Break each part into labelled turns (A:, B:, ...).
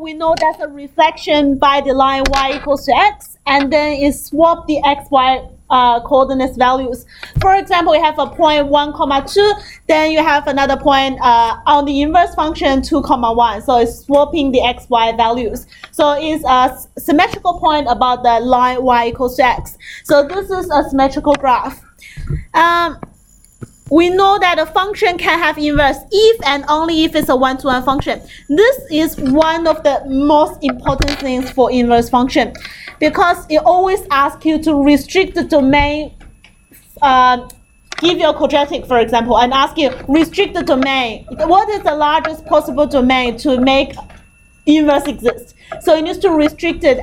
A: we know that's a reflection by the line y equals to x, and then it swap the xy coordinates values. For example, we have a point 1, 2, then you have another point on the inverse function 2, 1. So it's swapping the xy values. So it's a symmetrical point about the line y equals to x. So this is a symmetrical graph. We know that a function can have inverse if and only if it's a one-to-one function. This is one of the most important things for inverse function, because it always asks you to restrict the domain. Give you a quadratic, for example, and ask you restrict the domain. What is the largest possible domain to make inverse exist? So it needs to restrict it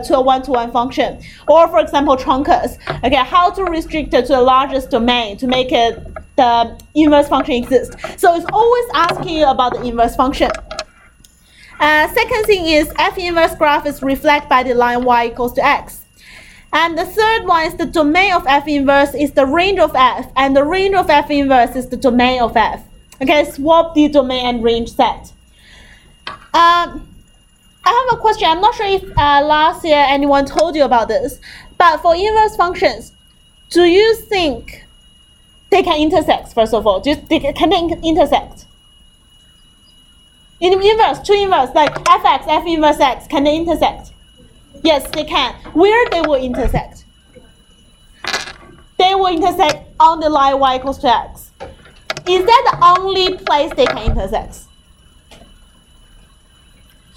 A: to a one-to-one function. Or, for example, truncus. Okay, how to restrict it to the largest domain to make it the inverse function exist. So it's always asking you about the inverse function. Second thing is f inverse graph is reflected by the line y equals to x. And the third one is the domain of f inverse is the range of f, and the range of f inverse is the domain of f. Okay, swap the domain and range set. I have a question. I'm not sure if last year anyone told you about this, but for inverse functions, do you think they can intersect, first of all? Can they intersect? In inverse, two inverse, like fx, f inverse x, can they intersect? Yes, they can. Where they will intersect? They will intersect on the line y equals to x. Is that the only place they can intersect?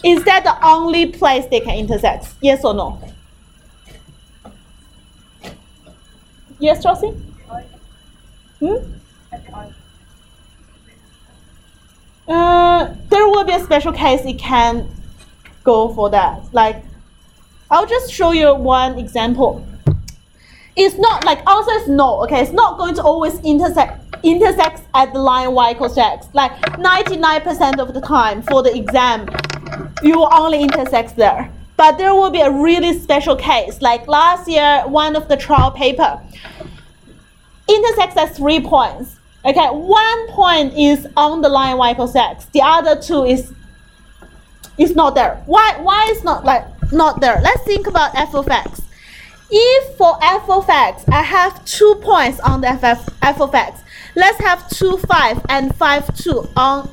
A: Is that the only place they can intersect? Yes or no? Yes, Josie? There will be a special case it can go for that. Like, I'll just show you one example. It's not like answer is no. Okay, it's not going to always intersect at the line y equals to x. Like 99% of the time for the exam, you will only intersect there. But there will be a really special case. Like last year, one of the trial paper intersects at 3 points. Okay, 1 point is on the line y equals x. The other two is not there. Why is not there? Let's think about f of x. If for f of x, I have 2 points on the f of x. Let's have 2, 5 and 5, 2 on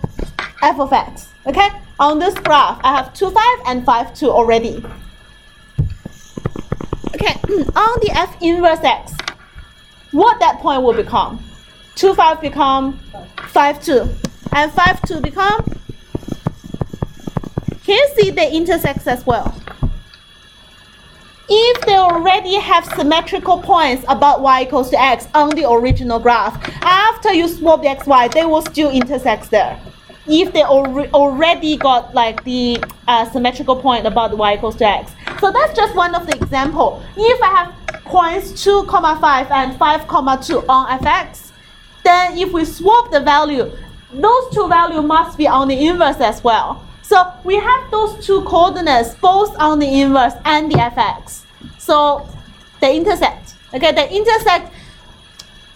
A: f of x. Okay, on this graph, I have 2, 5 and 5, 2 already. Okay, on the f inverse x, what that point will become? 2, 5 become 5, 2. And 5, 2 become? Can you see they intersect as well? If they already have symmetrical points about y equals to x on the original graph, after you swap the xy, they will still intersect there. If they already got like the symmetrical point about y equals to x. So that's just one of the example. If I have points 2, 5 and 5, 2 on fx, then if we swap the value, those two values must be on the inverse as well. So we have those two coordinates both on the inverse and the fx. So they intersect. Okay, they intersect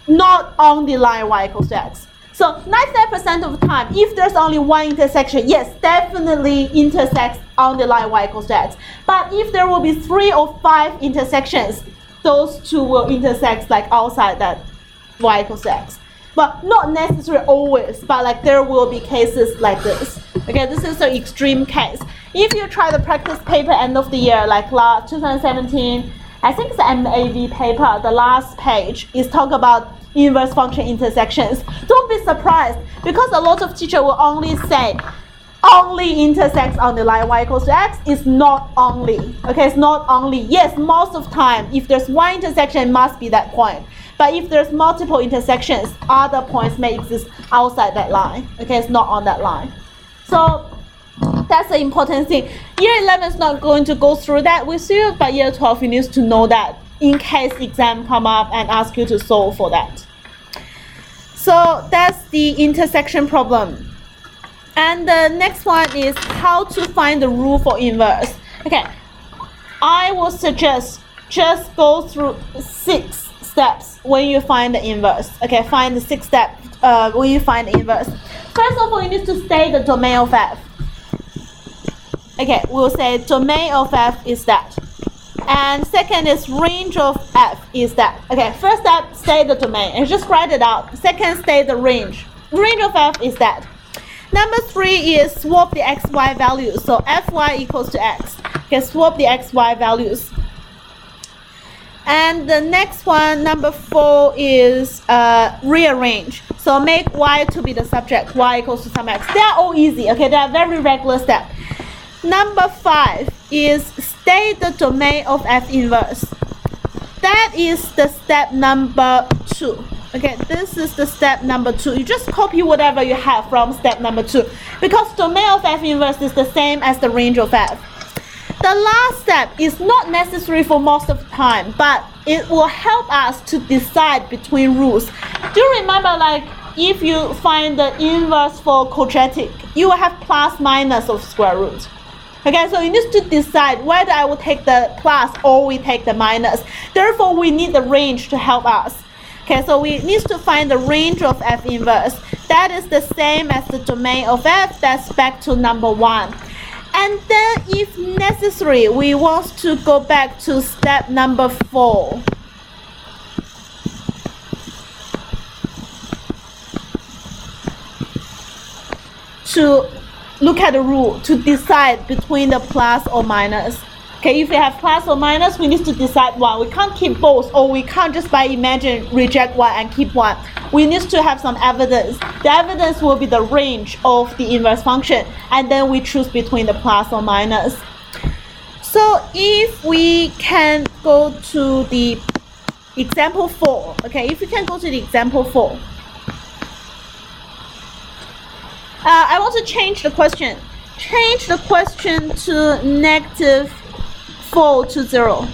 A: not on the line y equals to x. So 99% of the time, if there's only one intersection, yes, definitely intersects on the line y equals to x. But if there will be 3 or 5 intersections, those two will intersect like outside that y equals to x. But not necessarily always, but like there will be cases like this. Okay, this is an extreme case. If you try the practice paper end of the year, like 2017, I think it's the MAV paper, the last page is talk about inverse function intersections. Don't be surprised, because a lot of teachers will only say only intersects on the line y equals to x. It's not only. Okay, it's not only. Yes, most of the time, if there's one intersection, it must be that point. But if there's multiple intersections, other points may exist outside that line. Okay, it's not on that line. So that's the important thing. Year 11 is not going to go through that with you, but year 12 you need to know that in case exam come up and ask you to solve for that. So that's the intersection problem. And the next one is how to find the rule for inverse. Okay, I would suggest just go through 6 steps when you find the inverse. Okay, find the 6 steps when you find the inverse. First of all, you need to state the domain of f. Okay, we'll say domain of f is that. And second is range of f is that. Okay, first step, state the domain and just write it out. Second, state the range. Range of f is that. Number 3 is swap the xy values. So fy equals to x. Okay, swap the xy values. And the next one, number 4, is rearrange. So make y to be the subject, y equals to some x. They are all easy, okay? They are very regular steps. Number 5 is state the domain of f inverse. That is the step number 2. Okay, this is the step number 2. You just copy whatever you have from step number 2. Because domain of f inverse is the same as the range of f. The last step is not necessary for most of the time, but it will help us to decide between rules. Do you remember, like, if you find the inverse for quadratic, you will have plus minus of square root. Okay, so you need to decide whether I will take the plus or we take the minus. Therefore, we need the range to help us. Okay, so we need to find the range of f inverse. That is the same as the domain of f. That's back to number 1. And then, if necessary, we want to go back to step number 4. To look at the rule to decide between the plus or minus. Okay, if we have plus or minus, we need to decide one. We can't keep both, or we can't just by imagine reject one and keep one. We need to have some evidence. The evidence will be the range of the inverse function, and then we choose between the plus or minus. So if we can go to the example 4, okay, if we can go to the example 4. I want to change the question. Change the question to -4 to 0.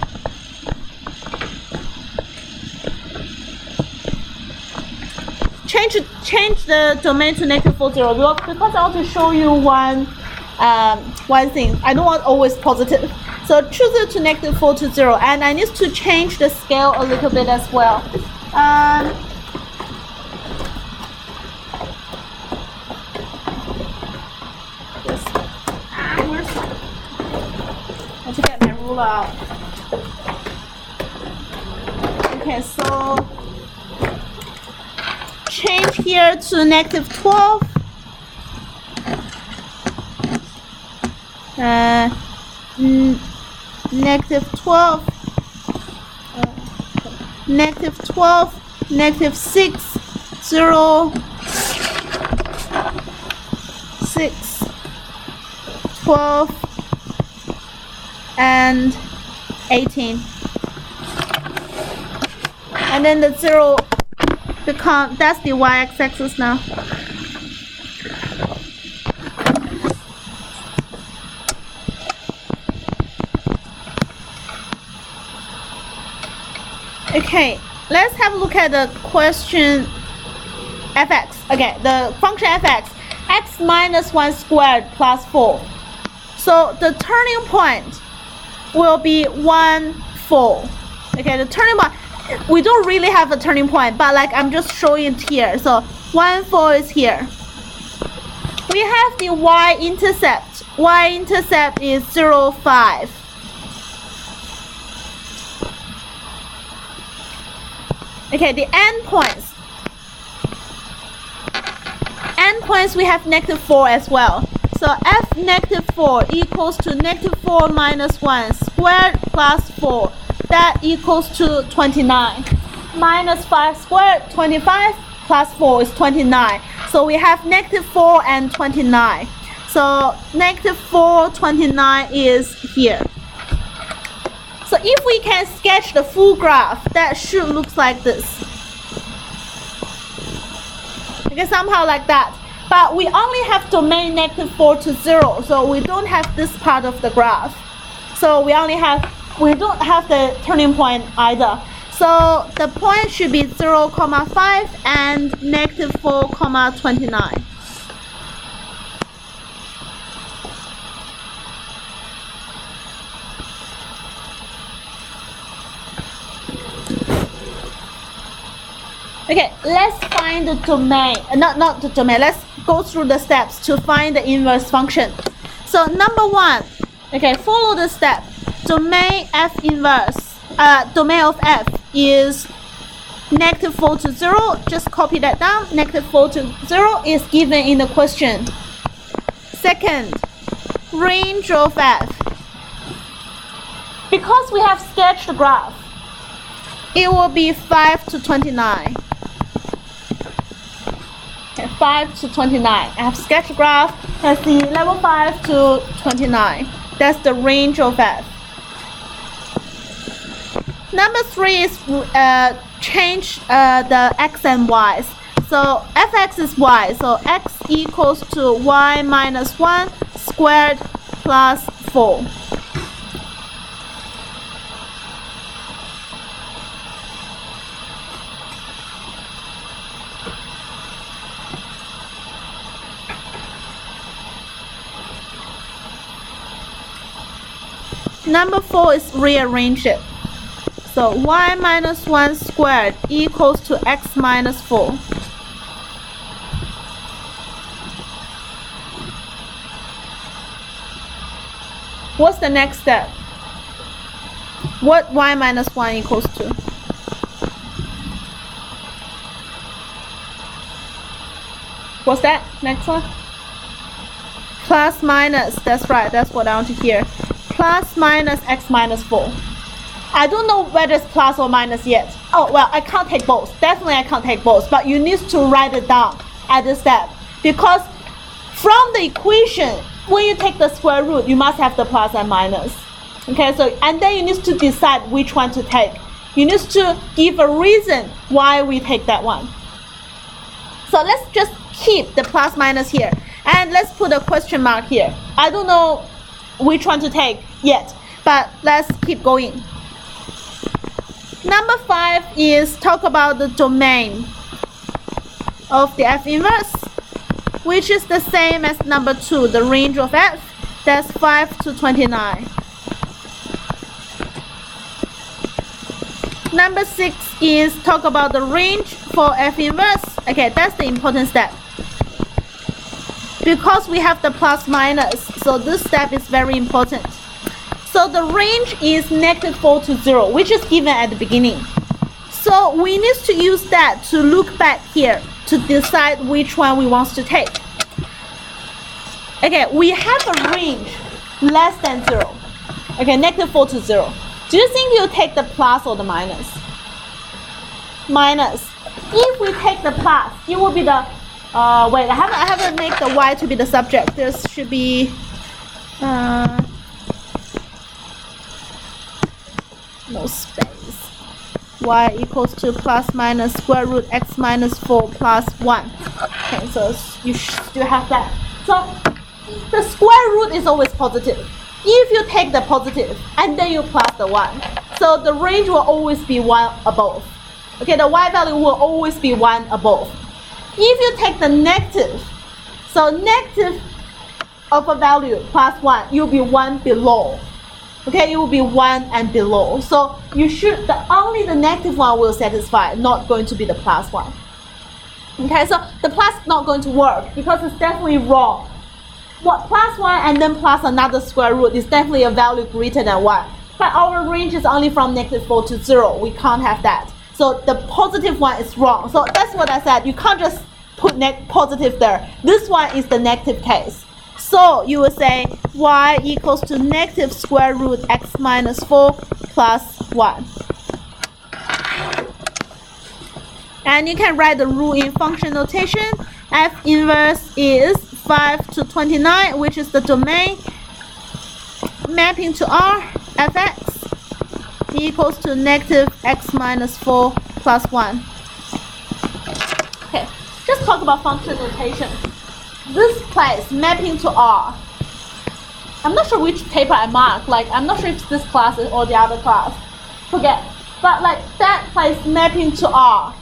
A: Change the domain to -4, 0 because I want to show you one thing. I don't want always positive. So choose it to -4 to 0, and I need to change the scale a little bit as well. To get my ruler out. Okay, so change here to -12. -12. -12. -6. 0. 6. 12. And 18, and then the 0 become, that's the y-axis now. Okay, let's have a look at the question fx. Okay, the function fx, x minus 1 squared plus 4. So the turning point will be 1, 4. Okay, the turning point, we don't really have a turning point, but like I'm just showing it here. So 1, 4 is here. We have the y-intercept. Y-intercept is 0, 5. Okay, the endpoints. Endpoints, we have -4 as well. So f -4 equals to -4 minus 1 squared plus 4. That equals to 29. Minus 5 squared, 25, plus 4 is 29. So we have -4 and 29. So -4, 29 is here. So if we can sketch the full graph, that should look like this. Okay, somehow like that. But we only have domain -4 to 0, so we don't have this part of the graph. So we don't have the turning point either. So the point should be 0, 5 and -4, 29. Okay, let's find the domain. Not the domain. Let's go through the steps to find the inverse function. So number one, okay, follow the step. Domain F inverse, domain of F is -4 to 0. Just copy that down. -4 to 0 is given in the question. Second, range of F. Because we have sketched the graph, it will be 5 to 29. Okay, 5 to 29. I have sketched graph. Let's see, level 5 to 29. That's the range of F. Number 3 is change the x and y's. So fx is y. So x equals to y minus 1 squared plus 4. Number 4 is rearrange it. So y minus 1 squared equals to x minus 4. What's the next step? What y minus 1 equals to? What's that? Next one? Plus minus. That's right. That's what I want to hear. Plus minus x minus 4. I don't know whether it's plus or minus yet. Oh, well, I can't take both. Definitely I can't take both. But you need to write it down at this step. Because from the equation, when you take the square root, you must have the plus and minus. Okay, so, and then you need to decide which one to take. You need to give a reason why we take that one. So let's just keep the plus minus here. And let's put a question mark here. I don't know which one to take yet. But let's keep going. Number 5 is talk about the domain of the F inverse, which is the same as number 2, the range of F. That's 5 to 29. Number 6 is talk about the range for F inverse. Okay, that's the important step. Because we have the plus minus, so this step is very important. So the range is -4 to 0, which is given at the beginning. So we need to use that to look back here to decide which one we want to take. Okay, we have a range less than 0. Okay, -4 to 0. Do you think you'll take the plus or the minus? Minus. If we take the plus, it will be the wait, I haven't made the y to be the subject. There should be no space. Y equals to plus minus square root x minus 4 plus 1. Okay, so you still have that. So the square root is always positive. If you take the positive and then you plus the 1, so the range will always be 1 above. Okay, the y value will always be 1 above. If you take the negative, so negative of a value plus 1, you'll be 1 below. Okay, it will be 1 and below. So you should, only the negative one will satisfy, not going to be the plus one. Okay, so the plus is not going to work because it's definitely wrong. What, plus 1 and then plus another square root is definitely a value greater than 1. But our range is only from -4 to 0. We can't have that. So the positive one is wrong. So that's what I said. You can't just put positive there. This one is the negative case. So you will say y equals to negative square root x minus 4 plus 1. And you can write the rule in function notation. F inverse is 5 to 29, which is the domain. Mapping to R, fx equals to negative x minus 4 plus 1. Okay, just talk about function notation. This place, mapping to R. I'm not sure which paper I marked. Like, I'm not sure if it's this class or the other class. Forget. But like that place, mapping to R,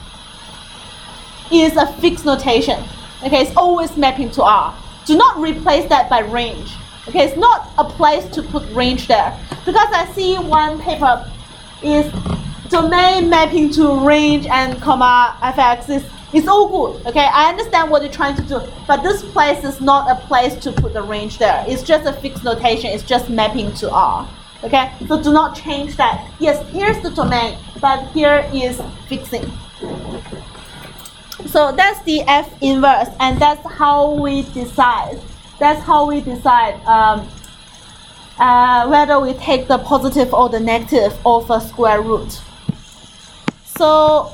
A: is a fixed notation. Okay, it's always mapping to R. Do not replace that by range. Okay, it's not a place to put range there. Because I see one paper is domain mapping to range and comma fx is It's all good, okay? I understand what you're trying to do, but this place is not a place to put the range there. It's just a fixed notation. It's just mapping to R, okay? So do not change that. Yes, here's the domain, but here is fixing. So that's the F inverse, and that's how we decide. That's how we decide whether we take the positive or the negative of a square root. So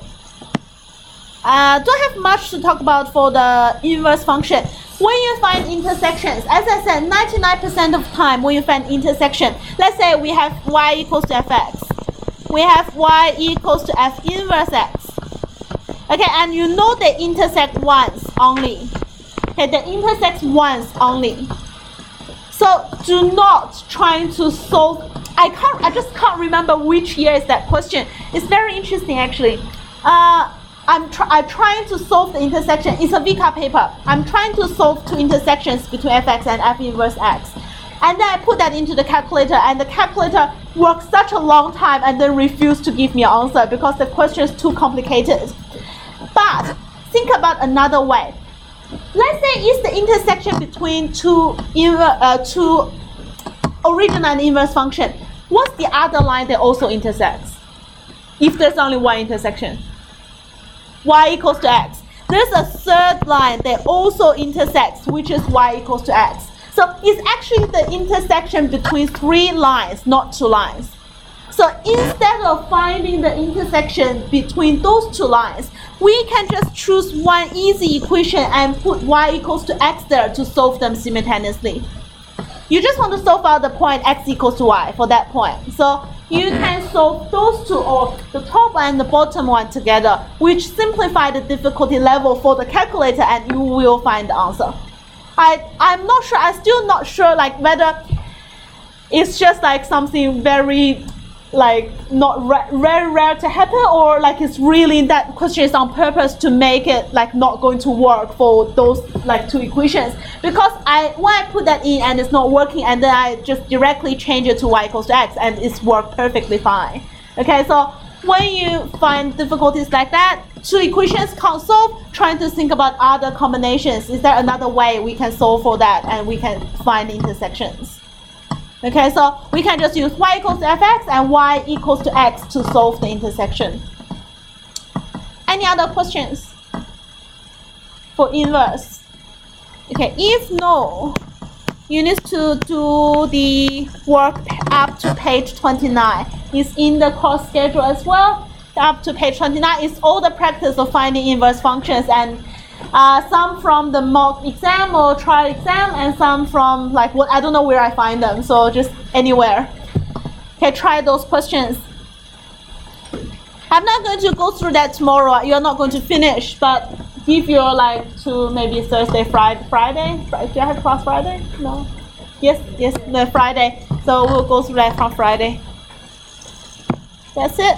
A: don't have much to talk about for the inverse function. When you find intersections, as I said, 99% of the time when you find intersection, let's say we have y equals to fx. We have y equals to f inverse x. Okay, and you know they intersect once only. Okay, they intersect once only. So do not try to solve. I just can't remember which year is that question. It's very interesting actually. I'm trying to solve the intersection. It's a VCA paper. I'm trying to solve two intersections between fx and f inverse x. And then I put that into the calculator, and the calculator worked such a long time and then refused to give me an answer because the question is too complicated. But think about another way. Let's say it's the intersection between two original and inverse function. What's the other line that also intersects? If there's only one intersection, y equals to x. There's a third line that also intersects, which is y equals to x. So it's actually the intersection between three lines, not two lines. So instead of finding the intersection between those two lines, we can just choose one easy equation and put y equals to x there to solve them simultaneously. You just want to solve out the point x equals to y for that point. So you can solve those two, or the top and the bottom one together, which simplify the difficulty level for the calculator, and you will find the answer. I'm not sure, I'm still not sure like whether it's just like something very like not very rare to happen, or like it's really that question is on purpose to make it like not going to work for those like two equations. Because when I put that in and it's not working, and then I just directly change it to y equals to x and it's worked perfectly fine. Okay, so when you find difficulties like that, two equations can't solve, trying to think about other combinations. Is there another way we can solve for that and we can find intersections? Okay, so we can just use y equals to fx and y equals to x to solve the intersection. Any other questions for inverse? Okay, if no, you need to do the work up to page 29. It's in the course schedule as well. Up to page 29 is all the practice of finding inverse functions, and some from the mock exam or trial exam, and some from like what I don't know where I find them, so just anywhere. Okay, try those questions. I'm not going to go through that tomorrow. You're not going to finish, but give your like to maybe Thursday, Friday. Do I have class Friday? No. Yes, the Friday. So we'll go through that from Friday. That's it.